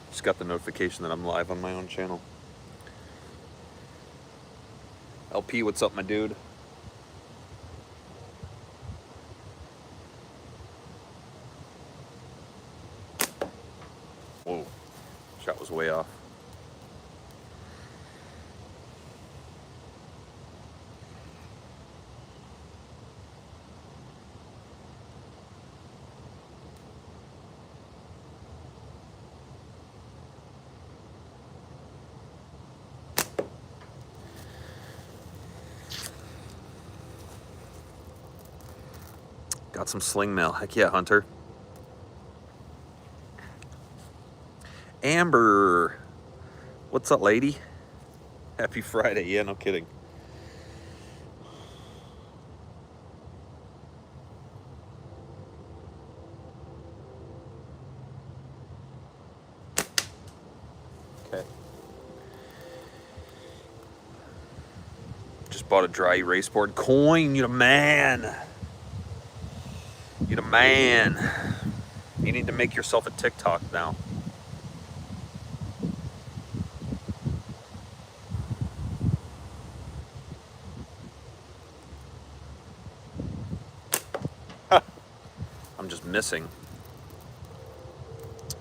Just got the notification that I'm live on my own channel. LP, what's up, my dude? Whoa, shot was way off. Got some sling mail. Heck yeah, Hunter. Amber, what's up, lady? Happy Friday. Yeah, no kidding. Okay. Just bought a dry erase board. Coin, you the man. You the man. You need to make yourself a TikTok now. I'm just missing.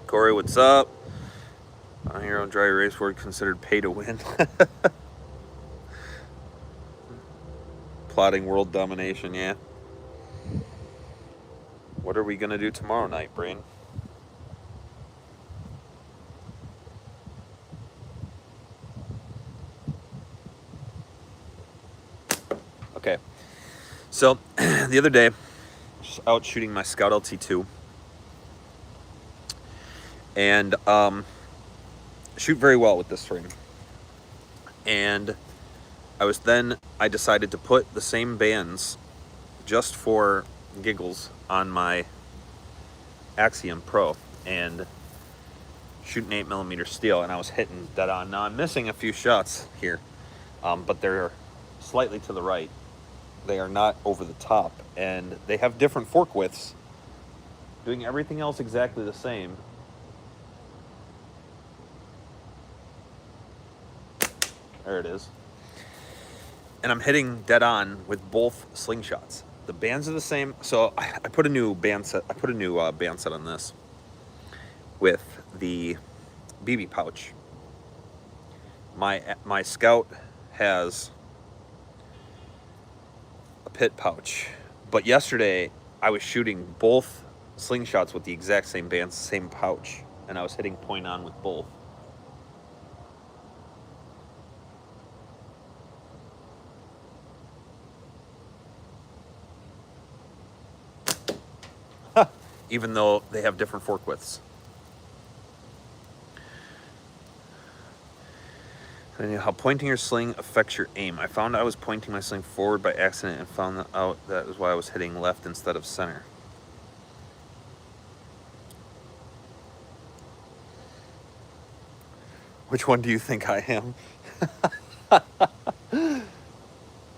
Corey, what's up? On your own dry erase board considered pay to win. Plotting world domination, yeah. What are we gonna do tomorrow night, Brain? Okay. So the other day, just out shooting my Scout LT2, and shoot very well with this frame. And I decided to put the same bands just for giggles on my Axiom Pro and shooting 8mm steel, and I was hitting dead on. Now I'm missing a few shots here, but they're slightly to the right. They are not over the top, and they have different fork widths, doing everything else exactly the same. There it is. And I'm hitting dead on with both slingshots. The bands are the same, so I put a new band set. I put a new band set on this with the BB pouch. My Scout has a pit pouch, but yesterday I was shooting both slingshots with the exact same bands, same pouch, and I was hitting point on with both. Even though they have different fork widths. And how pointing your sling affects your aim. I found I was pointing my sling forward by accident and found out that was why I was hitting left instead of center. Which one do you think I am?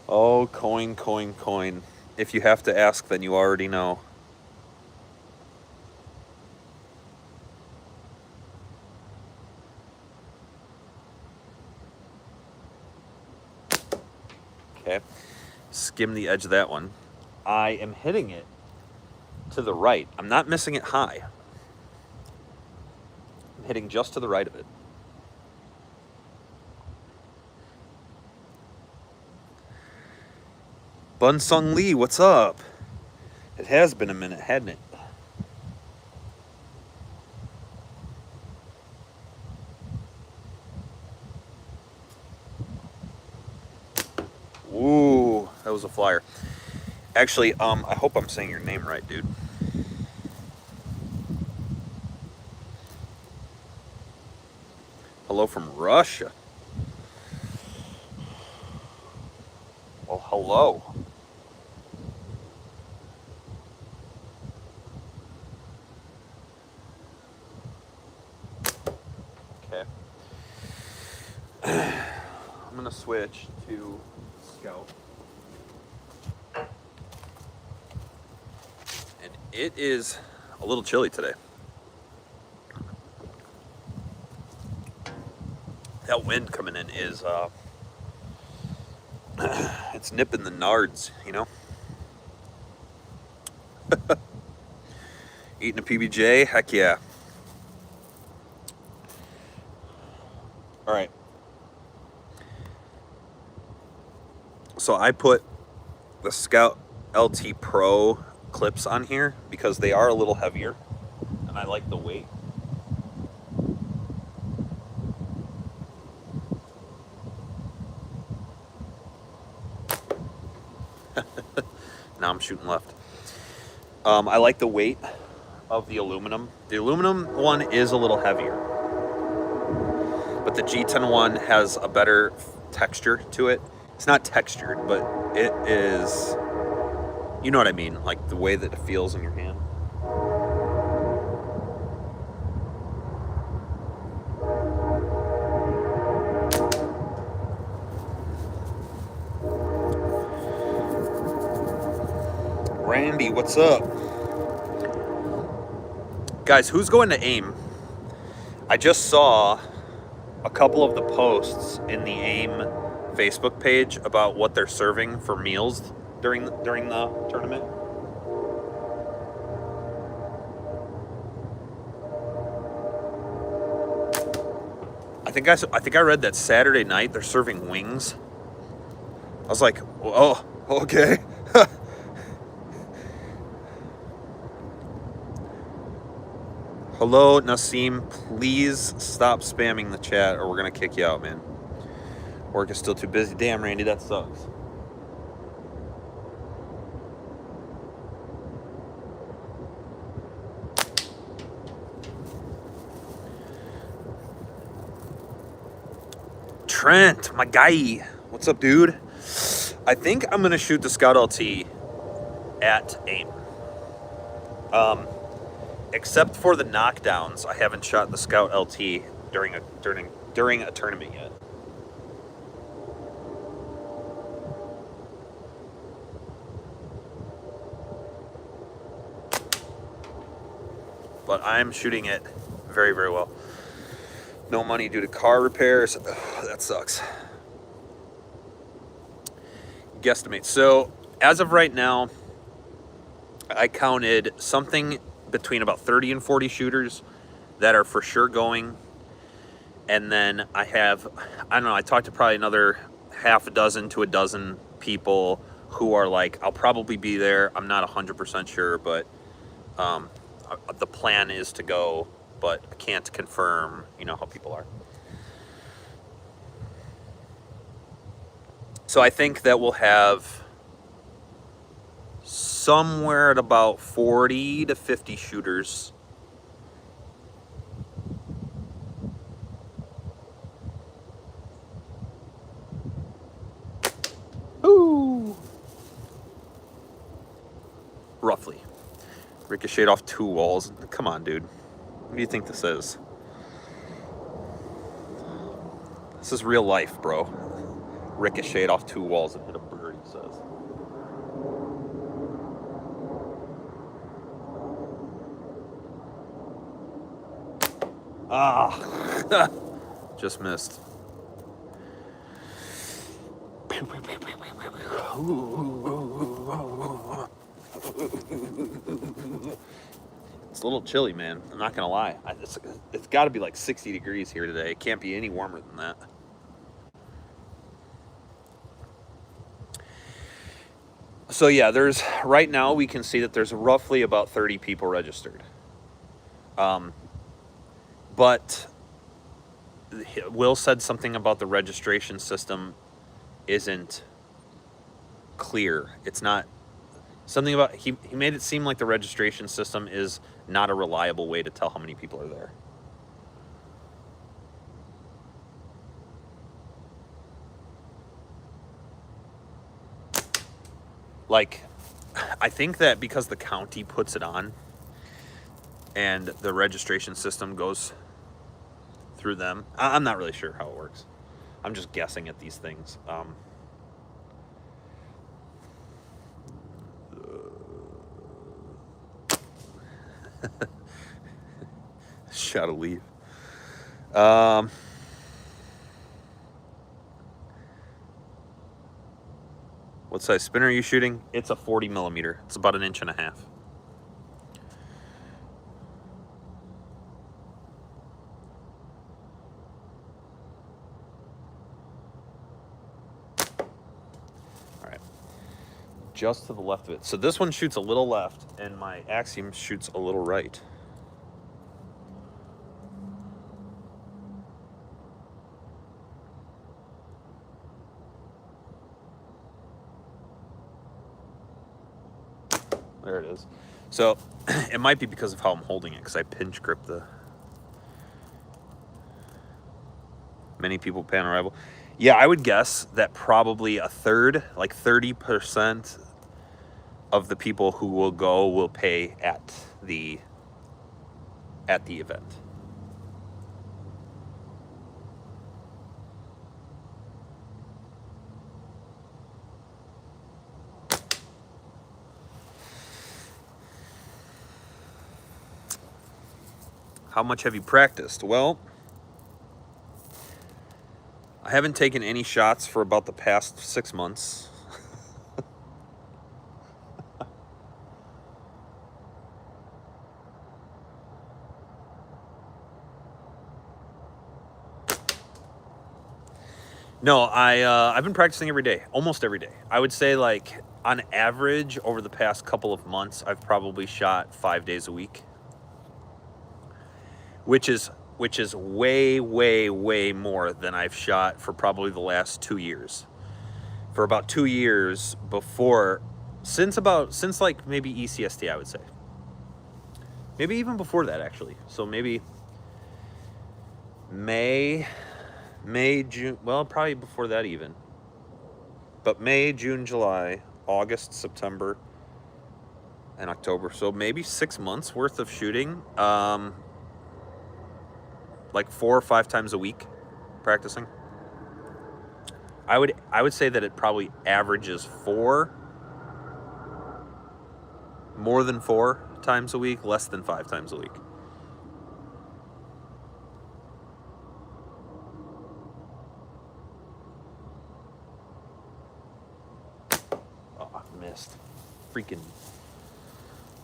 Oh, coin, coin, coin. If you have to ask, then you already know. Okay, skim the edge of that one. I am hitting it to the right. I'm not missing it high. I'm hitting just to the right of it. Bunsung Lee, what's up? It has been a minute, hadn't it? Ooh, that was a flyer. Actually, I hope I'm saying your name right, dude. Hello from Russia. Well, hello. Okay. I'm gonna switch to Scout. And it is a little chilly today. That wind coming in is, it's nipping the nards, you know? Eating a PBJ? Heck yeah. All right. So I put the Scout LT Pro clips on here because they are a little heavier and I like the weight. Now I'm shooting left. I like the weight of the aluminum. The aluminum one is a little heavier, but the G10 one has a better texture to it. It's not textured, but it is, you know what I mean, like the way that it feels in your hand. Randy, what's up? Guys, who's going to AIM? I just saw a couple of the posts in the AIM Facebook page about what they're serving for meals during the tournament. I think I read that Saturday night they're serving wings. I was like, oh, okay. Hello, Nassim. Please stop spamming the chat or we're going to kick you out, man. Work is still too busy. Damn, Randy, that sucks. Trent, my guy. What's up, dude? I think I'm going to shoot the Scout LT at AIM. Except for the knockdowns, I haven't shot the Scout LT during a tournament yet. But I'm shooting it very, very well. No money due to car repairs. Ugh, that sucks. Guesstimate. So, as of right now, I counted something between about 30 and 40 shooters that are for sure going. And then I have, I don't know, I talked to probably another half a dozen to a dozen people who are like, I'll probably be there. I'm not 100% sure, but the plan is to go, but I can't confirm, you know how people are. So I think that we'll have somewhere at about 40 to 50 shooters. Ooh. Roughly. Ricocheted off 2 walls. Come on, dude. What do you think this is? This is real life, bro. Ricocheted off 2 walls and hit a bird, he says. Ah, just missed. It's a little chilly, man. I'm not gonna lie. It's got to be like 60 degrees here today. It can't be any warmer than that. So yeah, there's right now we can see that there's roughly about 30 people registered. But Will said something about the registration system isn't clear. It's not something about, he made it seem like the registration system is not a reliable way to tell how many people are there. Like, I think that because the county puts it on and the registration system goes through them, I'm not really sure how it works. I'm just guessing at these things. Shot a leaf. What size spinner are you shooting? It's a 40 millimeter. It's about 1.5 inches. All right. Just to the left of it. So this one shoots a little left, and my Axiom shoots a little right. There it is. So it might be because of how I'm holding it, because I pinch grip the... Many people pan arrival. Yeah, I would guess that probably a third, like 30% of the people who will go will pay at the event. How much have you practiced? Well, I haven't taken any shots for about the past 6 months. No, I've been practicing every day, almost every day. I would say, like, on average over the past couple of months, I've probably shot 5 days a week, which is way, way, way more than I've shot for probably the last 2 years. For about 2 years before, since like maybe ECST, I would say. Maybe even before that, actually. So maybe May, June, well, probably before that even. But May, June, July, August, September, and October. So maybe 6 months worth of shooting. Like 4 or 5 times a week practicing. I would say that it probably averages 4, more than 4 times a week, less than 5 times a week. Oh, I missed. Freaking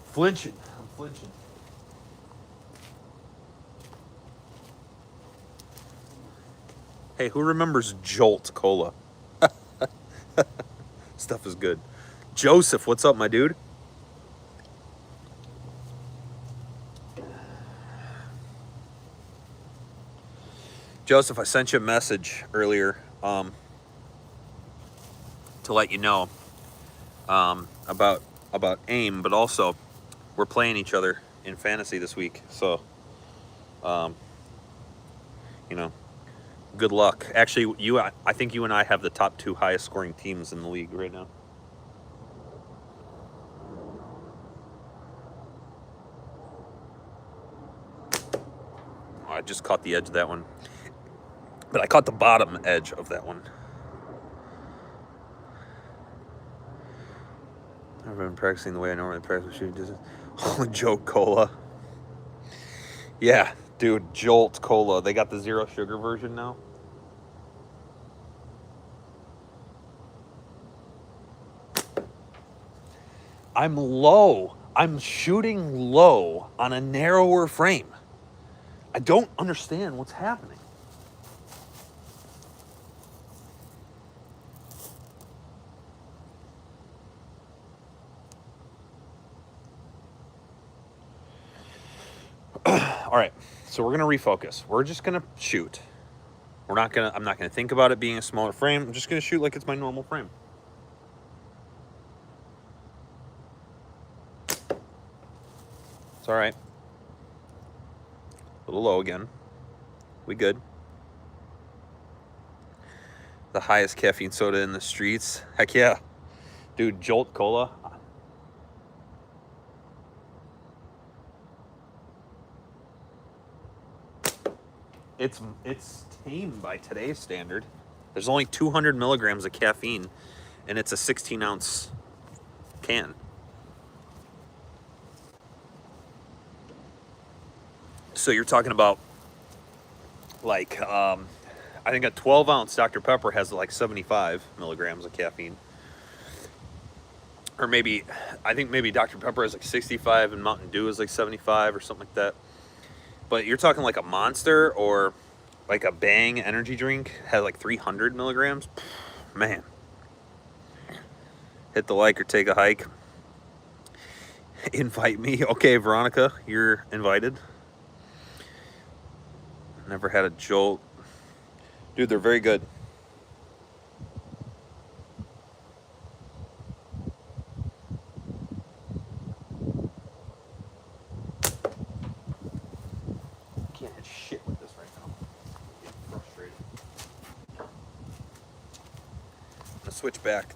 flinching. I'm flinching. Hey, who remembers Jolt Cola? Stuff is good. Joseph, what's up, my dude? Joseph, I sent you a message earlier to let you know about AIM, but also we're playing each other in fantasy this week. So, you know, good luck. Actually, I think you and I have the top 2 highest scoring teams in the league right now. Oh, I just caught the edge of that one. But I caught the bottom edge of that one. I've been practicing the way I normally practice shooting. Oh, Jolt Cola. Yeah, dude, Jolt Cola. They got the 0 sugar version now. I'm low. I'm shooting low on a narrower frame. I don't understand what's happening. All right, so we're gonna refocus. We're just gonna shoot. I'm not gonna think about it being a smaller frame. I'm just gonna shoot like it's my normal frame. It's all right. A little low again. We good. The highest caffeine soda in the streets. Heck yeah. Dude, Jolt Cola. It's tame by today's standard. There's only 200 milligrams of caffeine, and it's a 16-ounce can. So you're talking about, like, I think a 12-ounce Dr. Pepper has like 75 milligrams of caffeine. or maybe, I think maybe Dr. Pepper is like 65 and Mountain Dew is like 75 or something like that. But you're talking like a Monster or like a Bang energy drink has like 300 milligrams. Man. Hit the like or take a hike. Invite me. Okay, Veronica, you're invited. Never had a Jolt. Dude, they're very good. Can't hit shit with this right now. I'm getting frustrated. I'm gonna switch back.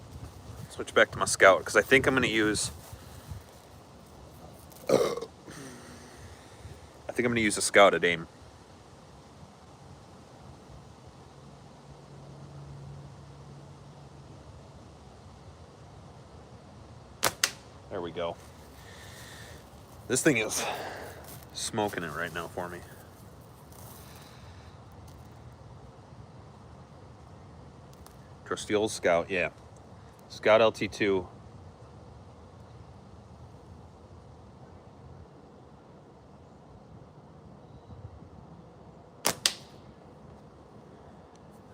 Switch back to my Scout because I think I'm gonna use. I think I'm gonna use a Scout at aim. There we go. This thing is smoking it right now for me. Trusty old Scout, yeah. Scout LT2.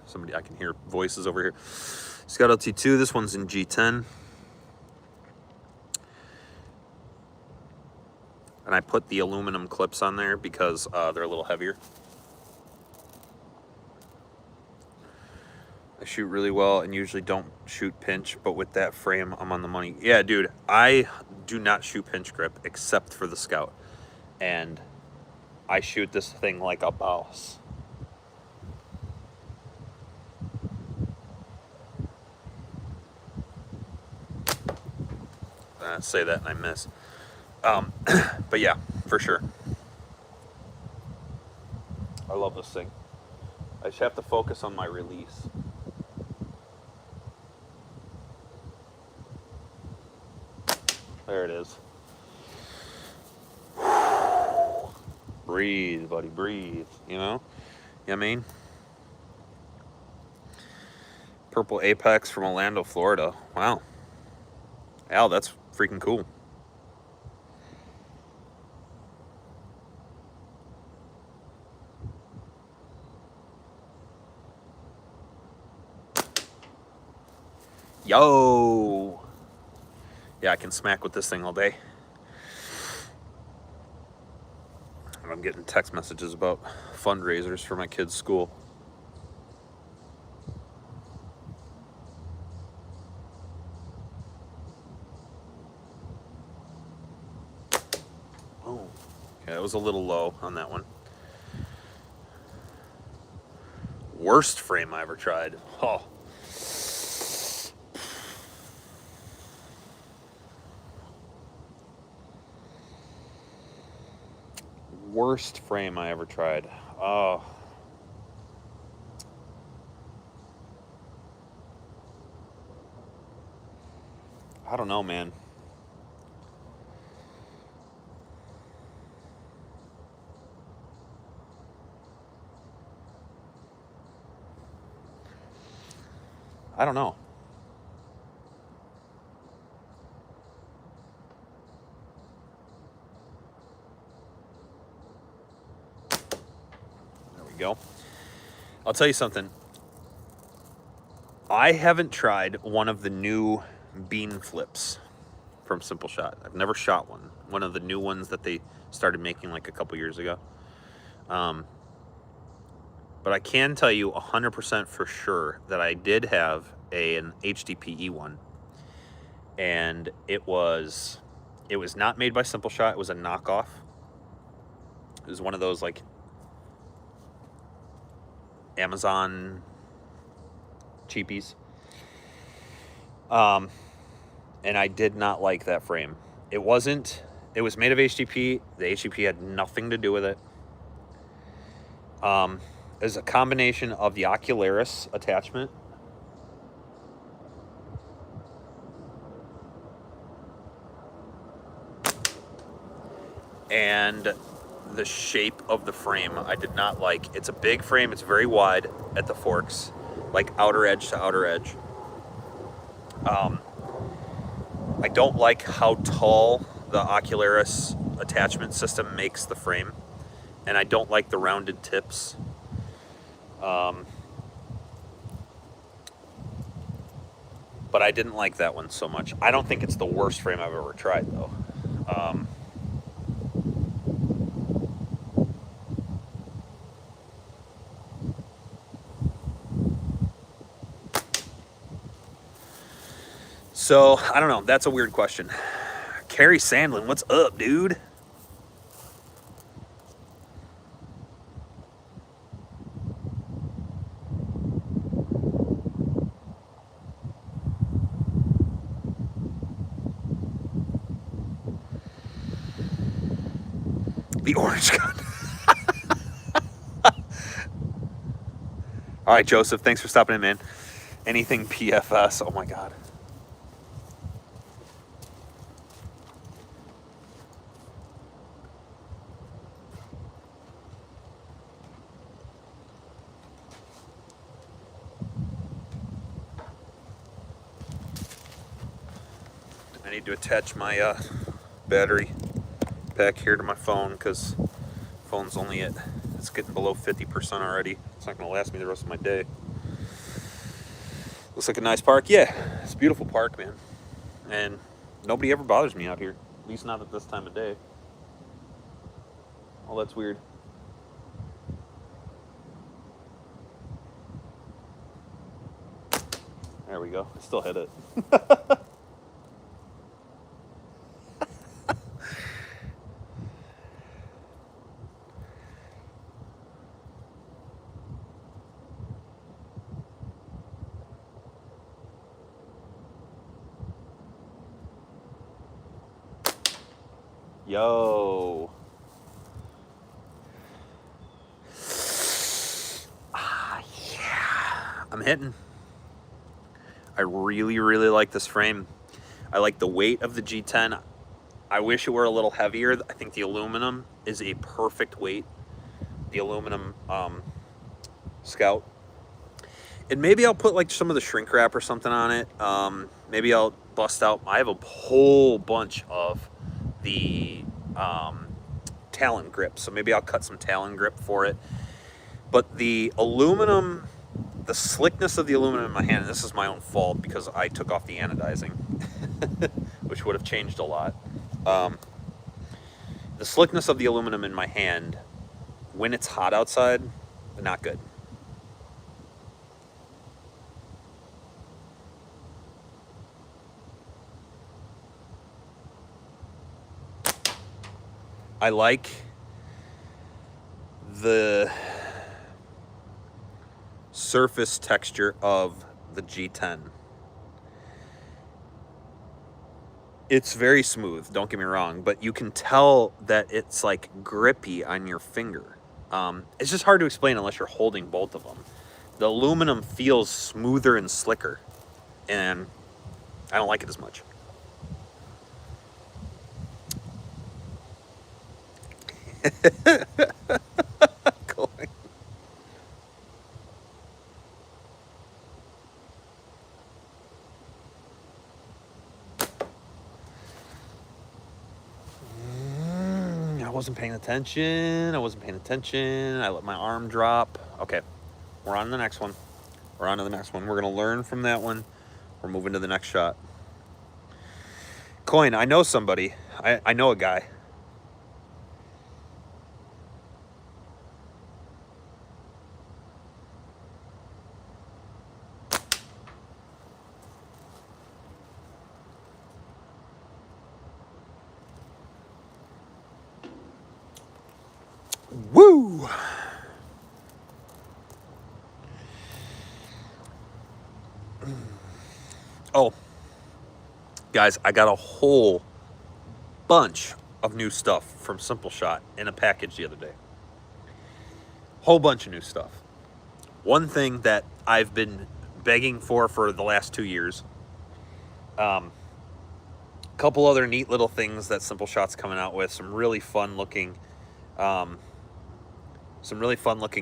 Somebody, I can hear voices over here. Scout LT2, this one's in G10. And I put the aluminum clips on there because they're a little heavier. I shoot really well and usually don't shoot pinch, but with that frame, I'm on the money. Yeah, dude, I do not shoot pinch grip except for the Scout. And I shoot this thing like a boss. I say that and I miss. But yeah, for sure. I love this thing. I just have to focus on my release. There it is. Breathe, buddy, breathe. You know? You know what I mean? Purple Apex from Orlando, Florida. Wow. Al, that's freaking cool. Yo! Yeah, I can smack with this thing all day. I'm getting text messages about fundraisers for my kids' school. Oh, okay, that was a little low on that one. Worst frame I ever tried. Oh. Worst frame I ever tried. Oh. I don't know, man. I don't know. There we go. I'll tell you something. I haven't tried one of the new bean flips from Simple Shot. I've never shot one. One of the new ones that they started making like a couple years ago. But I can tell you 100% for sure that I did have an HDPE one. And it was not made by Simple Shot. It was a knockoff. It was one of those like Amazon cheapies. And I did not like that frame. It was made of HDP. The HDP had nothing to do with it. It was a combination of the Ocularis attachment and the shape of the frame I did not like. It's a big frame. It's very wide at the forks, like outer edge to outer edge. I don't like how tall the Ocularis attachment system makes the frame, and I don't like the rounded tips. But I didn't like that one so much. I don't think it's the worst frame I've ever tried, though. So, I don't know. That's a weird question. Carrie Sandlin, what's up, dude? The orange gun. All right, Joseph, thanks for stopping in, man. Anything PFS, oh my God. I need to attach my battery pack here to my phone because phone's only it's getting below 50% already. It's not going to last me the rest of my day. Looks like a nice park. Yeah, it's a beautiful park, man. And nobody ever bothers me out here, at least not at this time of day. Oh, that's weird. There we go. I still hit it. Yo. Yeah. I'm hitting. I really, really like this frame. I like the weight of the G10. I wish it were a little heavier. I think the aluminum is a perfect weight. The aluminum Scout. And maybe I'll put like some of the shrink wrap or something on it. Maybe I'll bust out. I have a whole bunch of the Talon grip, so maybe I'll cut some Talon grip for it. But the aluminum, the slickness of the aluminum in my hand, and this is my own fault because I took off the anodizing, which would have changed a lot. The slickness of the aluminum in my hand, when it's hot outside, not good. I like the surface texture of the G10. It's very smooth, don't get me wrong, but you can tell that it's like grippy on your finger. It's just hard to explain unless you're holding both of them. The aluminum feels smoother and slicker, and I don't like it as much. I wasn't paying attention. I let my arm drop. Okay, we're on to the next one. We're going to learn from that one. We're moving to the next shot. Coin, I know somebody. I know a guy. Woo! Oh, guys, I got a whole bunch of new stuff from Simple Shot in a package the other day. Whole bunch of new stuff. One thing that I've been begging for the last 2 years. Couple other neat little things that Simple Shot's coming out with. Some really fun looking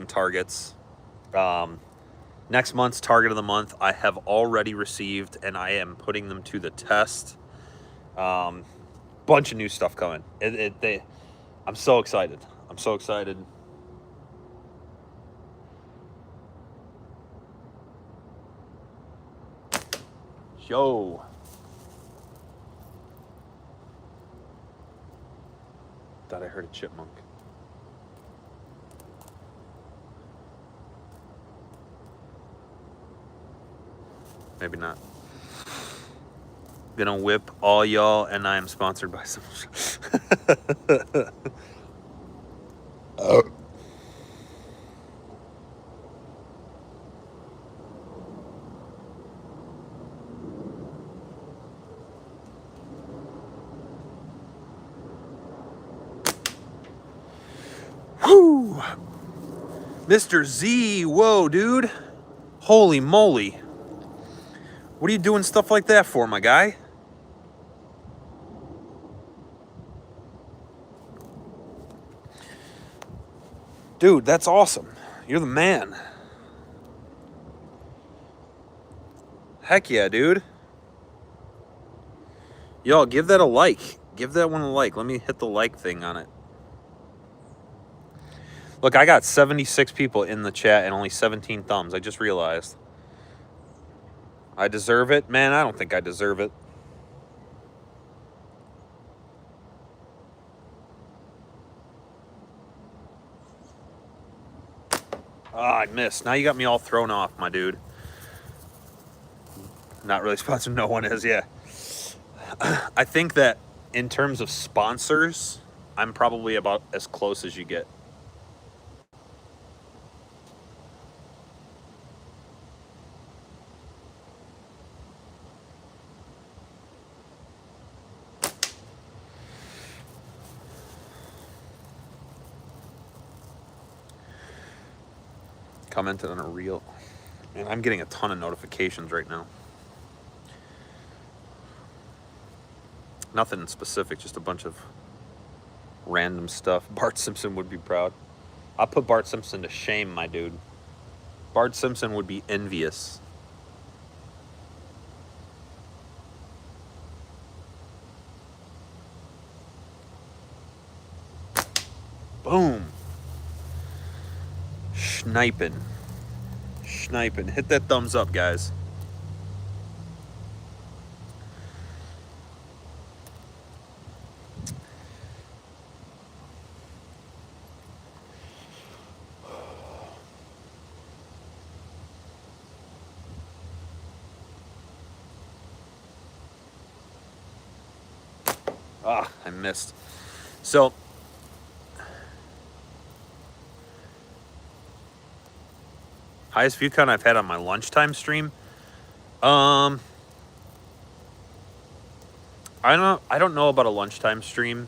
targets. Next month's target of the month I have already received, and I am putting them to the test. Bunch of new stuff coming. I'm so excited. I'm so excited. Yo. Thought I heard a chipmunk. Maybe not. Gonna whip all y'all, and I am sponsored by some. Oh. Whew. Mr. Z, whoa, dude. Holy moly. What are you doing stuff like that for, my guy? Dude, that's awesome. You're the man. Heck yeah, dude. Yo, give that a like. Give that one a like. Let me hit the like thing on it. Look, I got 76 people in the chat and only 17 thumbs. I just realized. I deserve it? Man, I don't think I deserve it. Ah, I missed. Now you got me all thrown off, my dude. Not really sponsored. No one is, yeah. I think that in terms of sponsors, I'm probably about as close as you get. Commented on a reel. Man, I'm getting a ton of notifications right now. Nothing specific, just a bunch of random stuff. Bart Simpson would be proud. I'll put Bart Simpson to shame, my dude. Bart Simpson would be envious. Boom. Sniping. Sniping. Hit that thumbs up, guys. Ah, I missed. So, highest view count I've had on my lunchtime stream. I don't know about a lunchtime stream.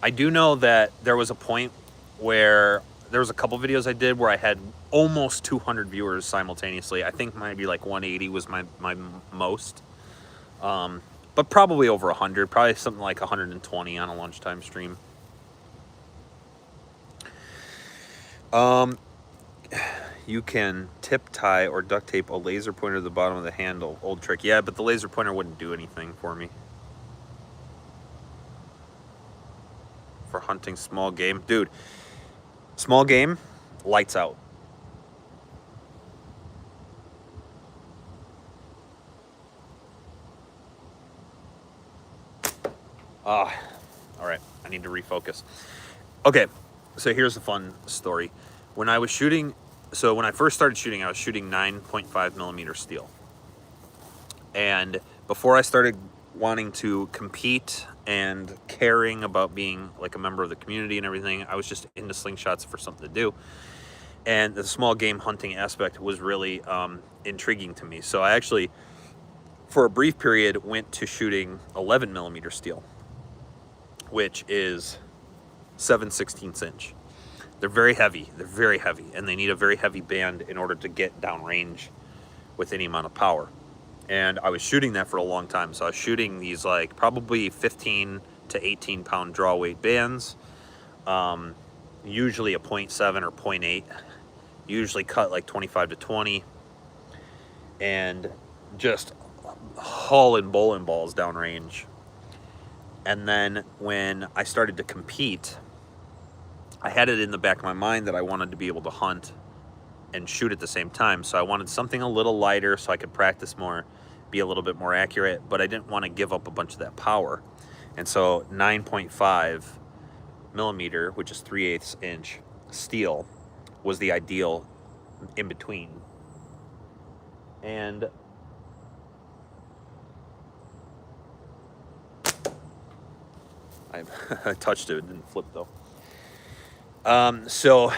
I do know that there was a point where there was a couple videos I did where I had almost 200 viewers simultaneously. I think maybe like 180 was my most. But probably over 100, probably something like 120 on a lunchtime stream. You can tip tie or duct tape a laser pointer to the bottom of the handle. Old trick. Yeah, but the laser pointer wouldn't do anything for me. For hunting small game. Dude, small game, lights out. All right, I need to refocus. Okay, so here's a fun story. When I was shooting, so when I first started shooting, I was shooting 9.5 millimeter steel. And before I started wanting to compete and caring about being like a member of the community and everything, I was just into slingshots for something to do. And the small game hunting aspect was really intriguing to me. So I actually, for a brief period, went to shooting 11 millimeter steel, which is 7/16 inch. They're very heavy, and they need a very heavy band in order to get downrange with any amount of power. And I was shooting that for a long time. So I was shooting these like probably 15 to 18 pound draw weight bands, usually a 0.7 or 0.8, usually cut like 25 to 20, and just hauling bowling balls downrange. And then when I started to compete, I had it in the back of my mind that I wanted to be able to hunt and shoot at the same time. So I wanted something a little lighter so I could practice more, be a little bit more accurate, but I didn't want to give up a bunch of that power. And so 9.5 millimeter, which is 3/8 inch steel, was the ideal in between. And I touched it, it didn't flip though. So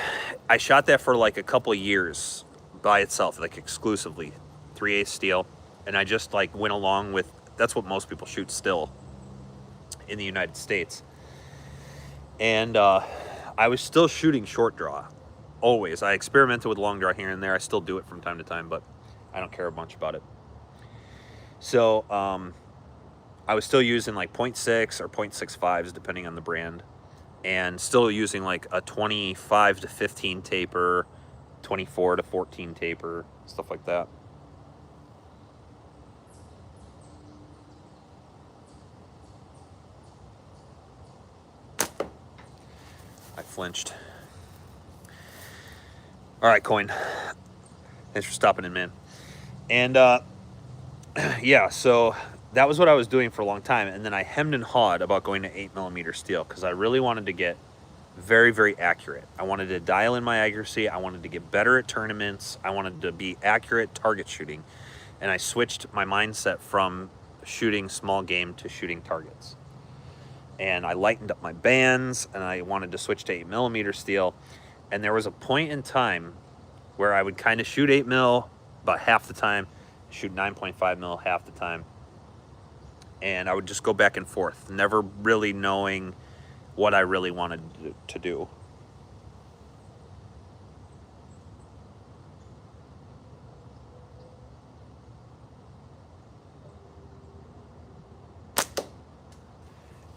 I shot that for like a couple of years by itself, like exclusively 3/8 steel. And I just like went along with, that's what most people shoot still in the United States. And I was still shooting short draw, always. I experimented with long draw here and there. I still do it from time to time, but I don't care much about it. So I was still using like 0.6 or 0.65s, depending on the brand, and still using like a 25 to 15 taper, 24 to 14 taper, stuff like that. I flinched. All right, Coin. Thanks for stopping in, man. And yeah, so that was what I was doing for a long time. And then I hemmed and hawed about going to 8mm steel because I really wanted to get very, very accurate. I wanted to dial in my accuracy. I wanted to get better at tournaments. I wanted to be accurate target shooting. And I switched my mindset from shooting small game to shooting targets. And I lightened up my bands, and I wanted to switch to 8mm steel. And there was a point in time where I would kind of shoot 8mm about half the time, shoot 9.5mm half the time. And I would just go back and forth, never really knowing what I really wanted to do.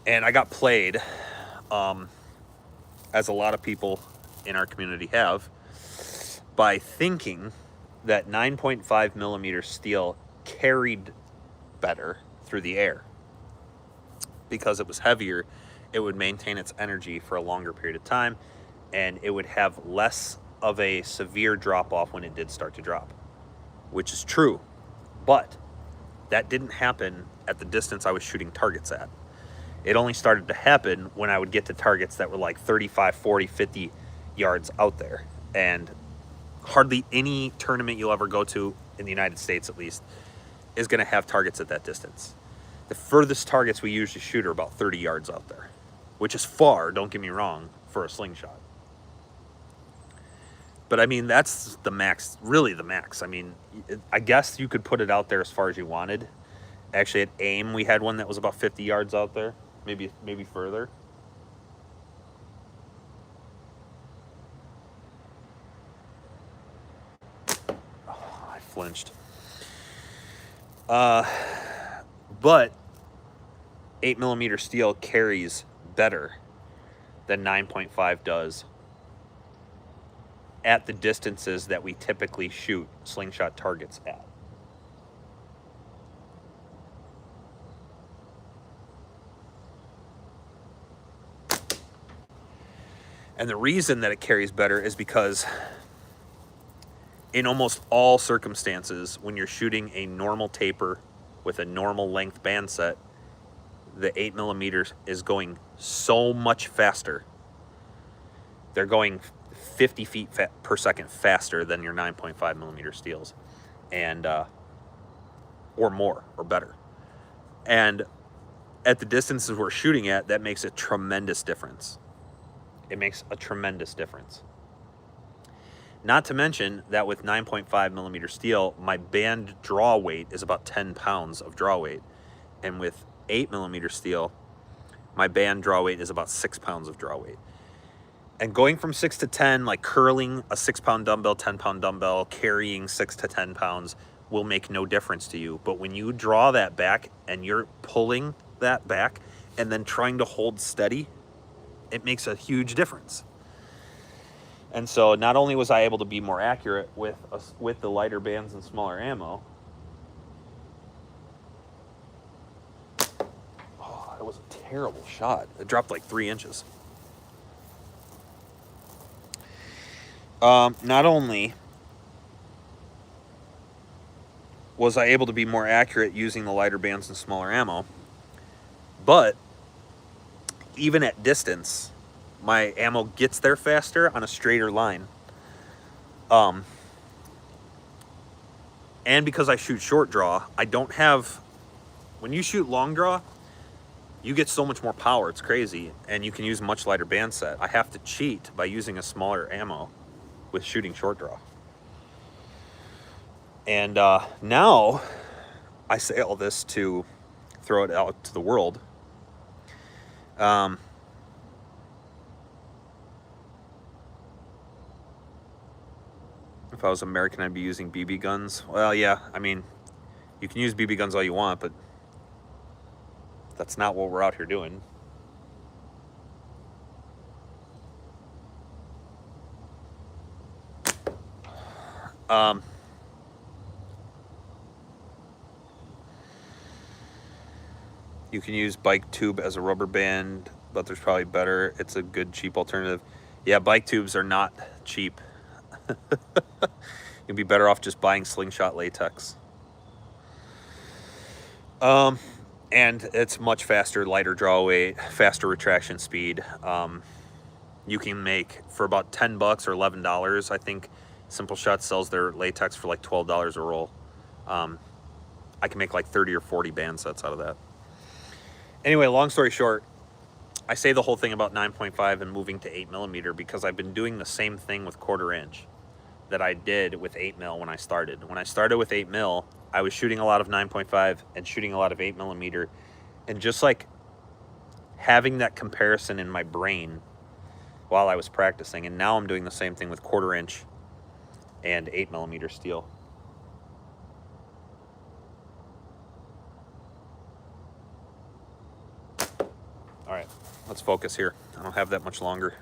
And I got played, as a lot of people in our community have, by thinking that 9.5mm steel carried better through the air. Because it was heavier, it would maintain its energy for a longer period of time, and it would have less of a severe drop-off when it did start to drop, which is true. But that didn't happen at the distance I was shooting targets at. It only started to happen when I would get to targets that were like 35, 40, 50 yards out there. And hardly any tournament you'll ever go to, in the United States at least, is going to have targets at that distance. The furthest targets we usually shoot are about 30 yards out there, which is far, don't get me wrong, for a slingshot. But I mean, that's the max, really the max. I mean, I guess you could put it out there as far as you wanted. Actually, at AIM, we had one that was about 50 yards out there, maybe further. Oh, I flinched. But 8mm steel carries better than 9.5 does at the distances that we typically shoot slingshot targets at. And the reason that it carries better is because in almost all circumstances, when you're shooting a normal taper with a normal length band set, the 8mm is going so much faster. They're going 50 feet per second faster than your 9.5mm steels, and or more, or better. And at the distances we're shooting at, that makes a tremendous difference. It makes a tremendous difference. Not to mention that with 9.5mm steel, my band draw weight is about 10 pounds of draw weight. And with 8mm steel, my band draw weight is about 6 pounds of draw weight. And going from 6 to 10, like curling a 6-pound dumbbell, 10-pound dumbbell, carrying 6 to 10 pounds will make no difference to you. But when you draw that back and you're pulling that back and then trying to hold steady, it makes a huge difference. And so not only was I able to be more accurate with the lighter bands and smaller ammo. Oh, that was a terrible shot. It dropped like 3 inches. Not only was I able to be more accurate using the lighter bands and smaller ammo, but even at distance, my ammo gets there faster on a straighter line. And because I shoot short draw, I don't have... When you shoot long draw, you get so much more power, it's crazy, and you can use a much lighter band set. I have to cheat by using a smaller ammo with shooting short draw. And now I say all this to throw it out to the world. If I was American, I'd be using BB guns. Well, yeah, I mean, you can use BB guns all you want, but that's not what we're out here doing. You can use bike tube as a rubber band, but there's probably better. It's a good, cheap alternative. Yeah, bike tubes are not cheap. You'd be better off just buying Slingshot latex. And it's much faster, lighter draw weight, faster retraction speed. You can make, for about $10 or $11, I think Simple Shot sells their latex for like $12 a roll. I can make like 30 or 40 band sets out of that. Anyway, long story short, I say the whole thing about 9.5 and moving to 8mm because I've been doing the same thing with 1/4 inch that I did with 8mm when I started. When I started with 8mm, I was shooting a lot of 9.5 and shooting a lot of 8mm, and just like having that comparison in my brain while I was practicing. And now I'm doing the same thing with 1/4 inch and 8mm steel. All right, let's focus here. I don't have that much longer.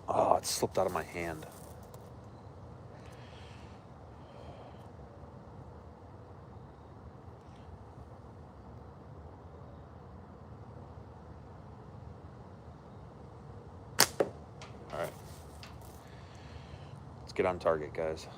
Oh, it slipped out of my hand. All right. Let's get on target, guys.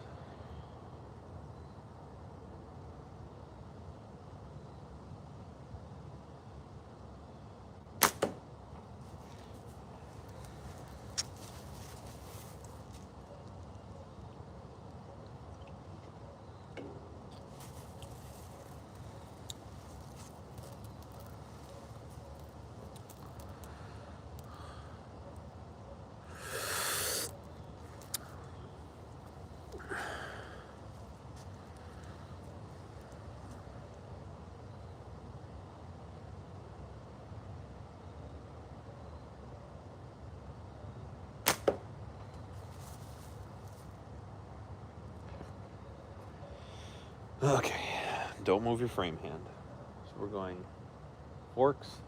Okay, don't move your frame hand. So we're going forks.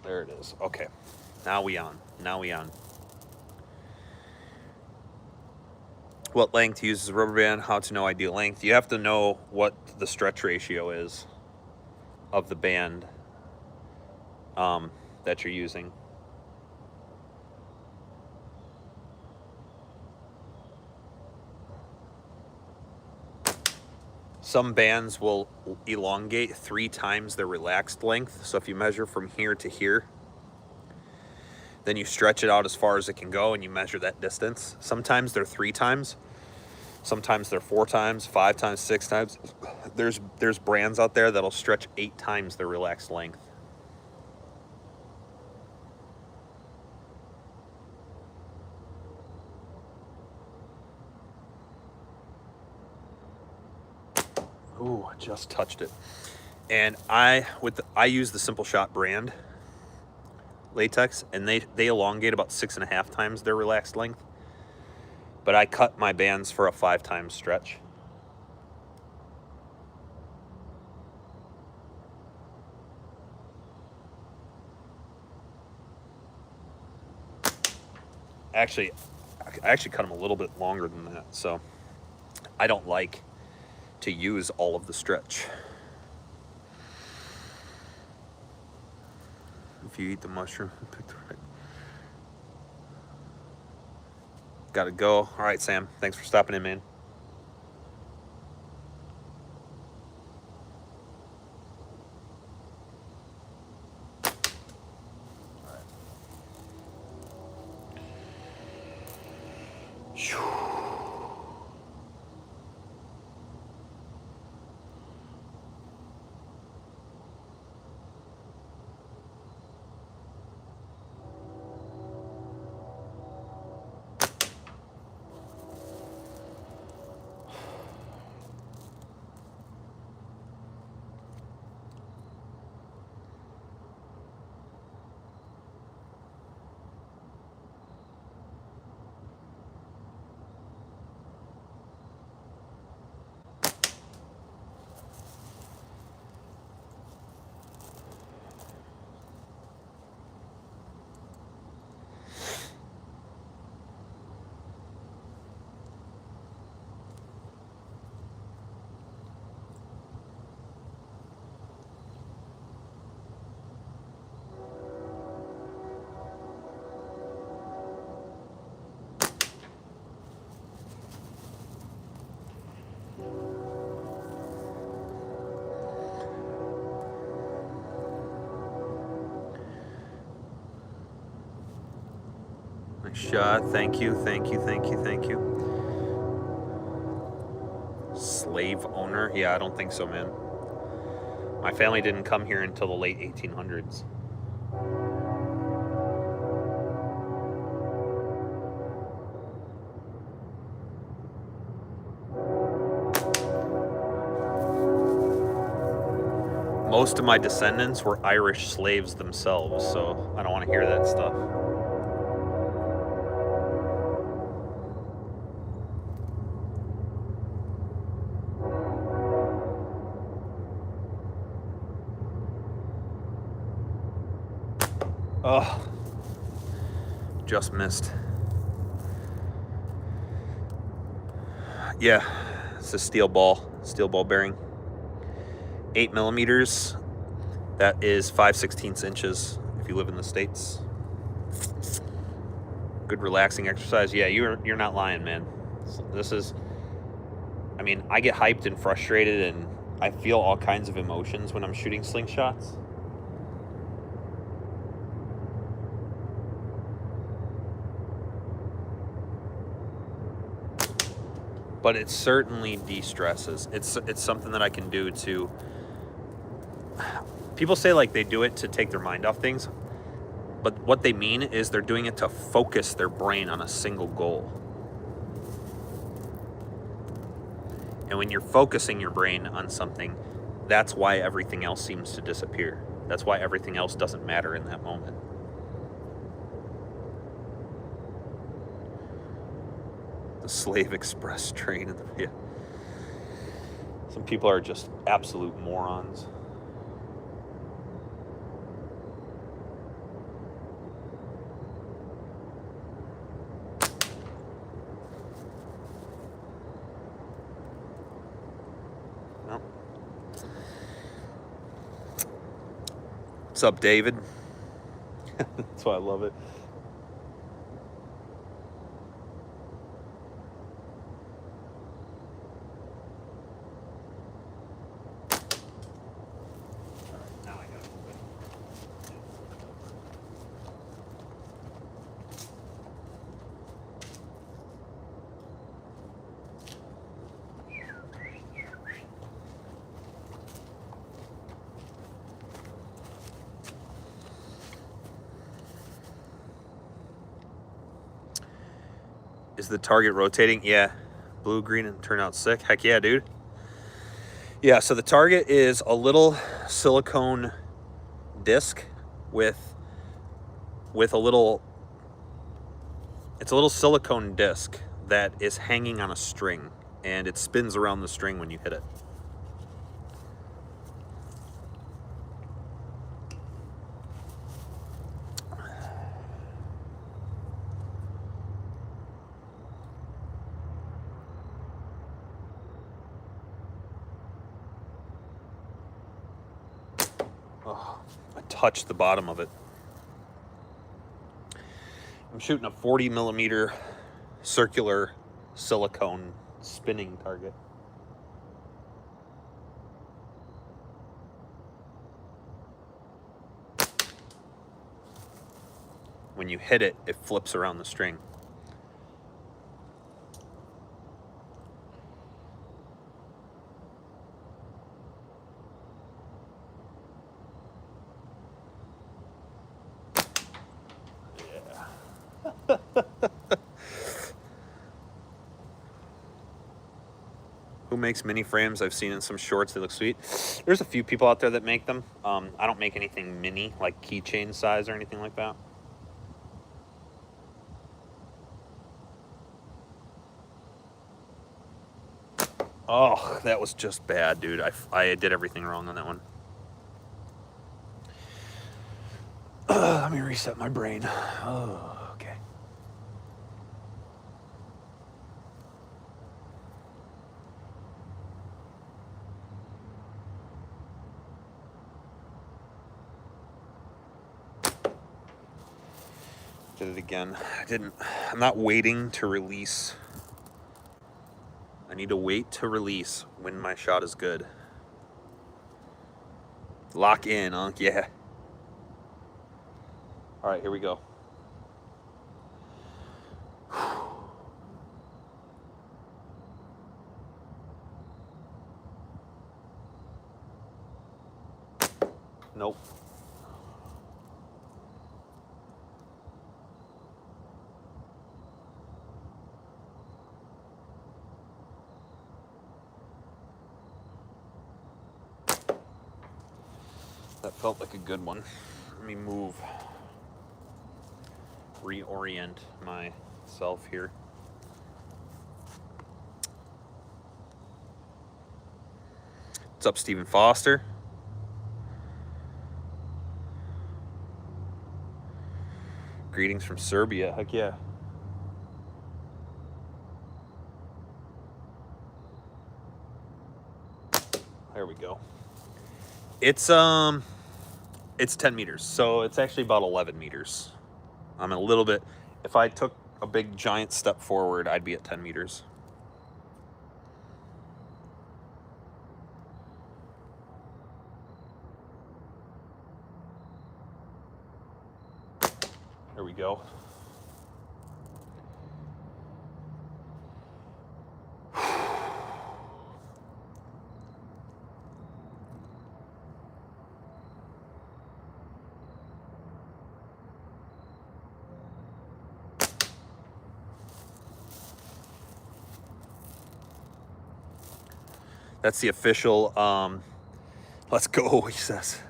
There it is. Okay, now we on. What length to use as a rubber band, how to know ideal length. You have to know what the stretch ratio is of the band that you're using. Some bands will elongate 3 times their relaxed length. So if you measure from here to here, then you stretch it out as far as it can go and you measure that distance. Sometimes they're 3 times. Sometimes they're 4 times, 5 times, 6 times. There's brands out there that'll stretch 8 times their relaxed length. Ooh, I just touched it. And I use the Simple Shot brand latex, and they elongate about 6.5 times their relaxed length. But I cut my bands for a 5 times stretch. Actually, I actually cut them a little bit longer than that, so I don't like to use all of the stretch. If you eat the mushroom, pick the right. Gotta go. All right, Sam. Thanks for stopping in, man. Nice shot. Thank you, thank you, thank you, thank you. Slave owner? Yeah, I don't think so, man. My family didn't come here until the late 1800s. Most of my descendants were Irish slaves themselves, so I don't want to hear that stuff. Oh, just missed. Yeah, it's a steel ball bearing. 8 millimeters. That is 5/16 inches if you live in the States. Good relaxing exercise. Yeah, you're not lying, man. This is, I mean, I get hyped and frustrated and I feel all kinds of emotions when I'm shooting slingshots. But it certainly de-stresses. It's something that I can do to... People say like they do it to take their mind off things, but what they mean is they're doing it to focus their brain on a single goal. And when you're focusing your brain on something, that's why everything else seems to disappear. That's why everything else doesn't matter in that moment. The Slave Express train. Yeah. Some people are just absolute morons. Well. What's up, David? That's why I love it. Is the target rotating? Yeah. Blue, green, and turn out sick. Heck yeah, dude. Yeah, so the target is a little silicone disc with a little... It's a little silicone disc that is hanging on a string, and it spins around the string when you hit it. touch the bottom of it. I'm shooting a 40 millimeter circular silicone spinning target. When you hit it, it flips around the string. Who makes mini frames? I've seen in some shorts, they look sweet. There's a few people out there that make them. I don't make anything mini, like keychain size or anything like that. Oh, that was just bad, dude. I did everything wrong on that one. Let me reset my brain. Oh, okay. Did it again. I'm not waiting to release. I need to wait to release when my shot is good. Lock in, huh? Yeah. All right, here we go. Nope. That felt like a good one. Let me move. Reorient myself here. What's up, Stephen Foster? Greetings from Serbia. Heck yeah. There we go. It's 10 meters, so it's actually about 11 meters. I'm a little bit, if I took a big giant step forward, I'd be at 10 meters. There we go. That's the official, let's go, he says.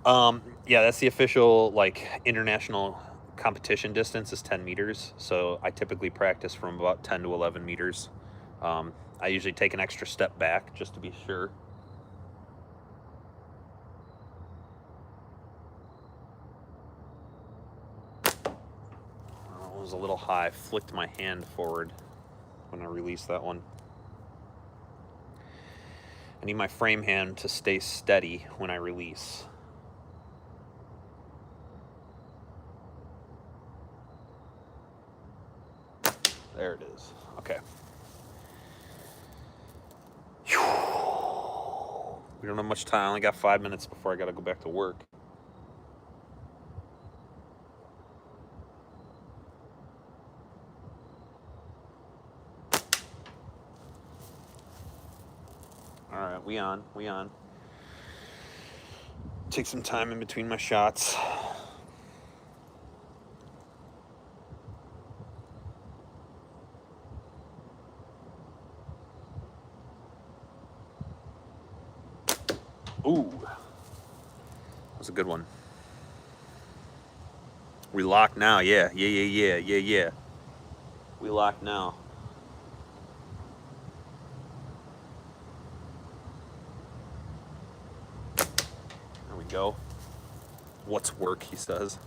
Yeah, that's the official, like, international competition distance is 10 meters. So I typically practice from about 10 to 11 meters. I usually take an extra step back just to be sure. Oh, it was a little high. Flicked my hand forward when I released that one. I need my frame hand to stay steady when I release. There it is. Okay. We don't have much time. I only got 5 minutes before I got to go back to work. All right, we on. Take some time in between my shots. Ooh, that was a good one. We lock now, yeah. We lock now. There we go. What's work, he says.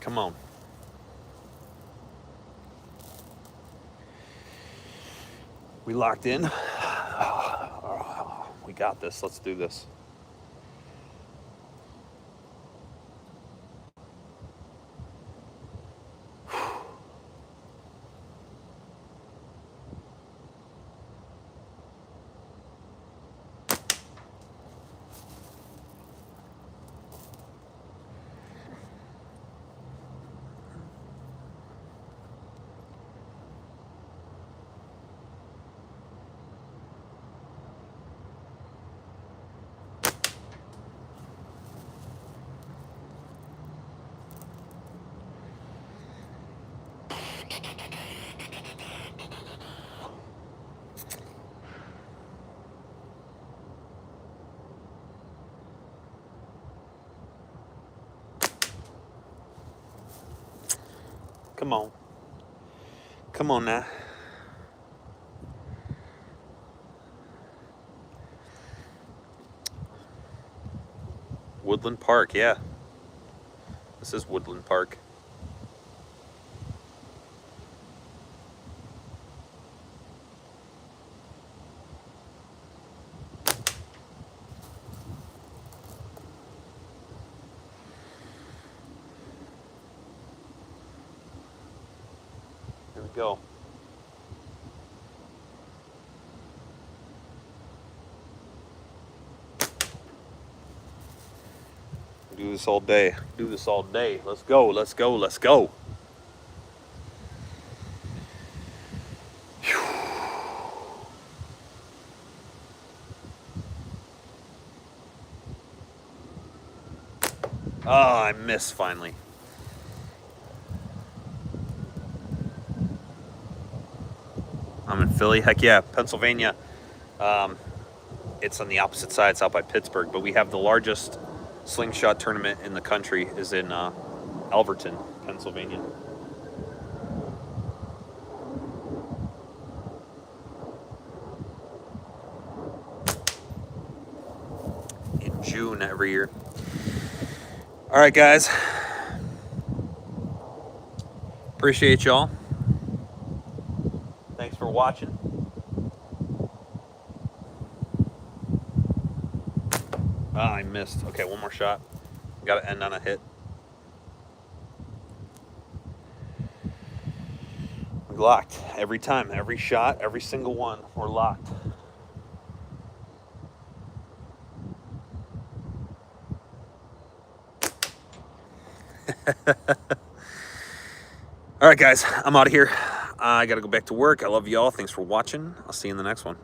Come on. We locked in. We got this. Let's do this. Come on. Come on now. Woodland Park, yeah. This is Woodland Park. Here we go. Do this all day. Do this all day. Let's go. Let's go. Let's go. Whew. Oh, I missed finally. I'm in Philly. Heck yeah, Pennsylvania. It's on the opposite side. It's out by Pittsburgh, but we have the largest slingshot tournament in the country is in Alverton, Pennsylvania. In June every year. All right, guys. Appreciate y'all. Thanks for watching. Ah, I missed. Okay, one more shot. Got to end on a hit. We locked every time, every shot, every single one. We're locked. All right, guys, I'm out of here. I got to go back to work. I love y'all. Thanks for watching. I'll see you in the next one.